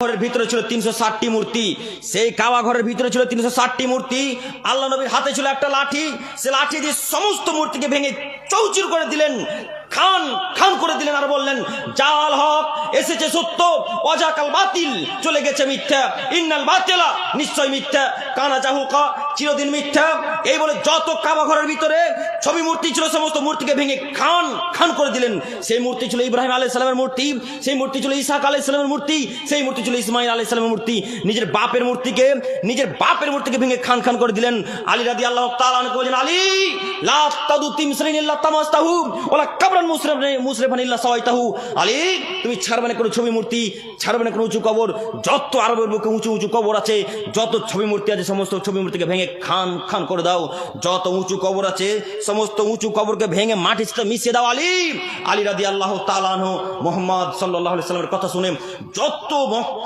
ঘরের ভিতরে ছিল 360টি মূর্তি। সেই কাবা ঘরের ভিতরে ছিল 360টি মূর্তি। আল্লাহ নবীর হাতে ছিল একটা লাঠি, সে লাঠি দিয়ে সমস্ত মূর্তিকে ভেঙে চৌচির করে দিলেন, খান খান করে দিলেন, আর বললেন জাল হক, এসেছে সত্য, ওয়াজাকাল বাতিল, চলে গেছে মিথ্যা, ইন্নাল বাতিলা, নিশ্চয় মিথ্যা, কানা জাহুকা, চিরদিন মিথ্যা। এই বলে যত কাবা ঘরের ভিতরে ছবি মূর্তি ছিল সমস্ত মূর্তিকে ভেঙে খান খান করে দিলেন। সেই মূর্তি ছিল ইব্রাহিম আলাইহিস সালামের মূর্তি, সেই মূর্তি ছিল ইসহাক আলাইহিস সালামের মূর্তি, সেই মূর্তি ছিল ইসমাঈল আলাইহিস সালামের মূর্তি। নিজের বাপের মূর্তিকে ভেঙে খান খান করে দিলেন। আলী রাদিয়াল্লাহু তাআলা আনহু বলেন, আলী লা তাদু তিমসরিন ইল্লা তামাস্তাহু ওয়ালা কাবরান মুসরিফান ইল্লা সাওয়াইতাহু। আলী তুমি ছাড়বে না কোনো ছবি মূর্তি, ছাড়বে না কোনো উঁচু কবর। যত আরবের বুকে উঁচু উঁচু কবর আছে, যত ছবি মূর্তি আছে, সমস্ত ছবি মূর্তিকে ভেঙে খান খান করে দাও। যত উঁচু কবর আছে সমস্ত উঁচু কবরকে ভেঙে মাটির সাথে মিশিয়ে দাও। আলী রাদিয়াল্লাহু তাআলা আনহু মুহাম্মদ সাল্লাল্লাহু আলাইহি ওয়াসাল্লামের কথা শুনে যত মক্কা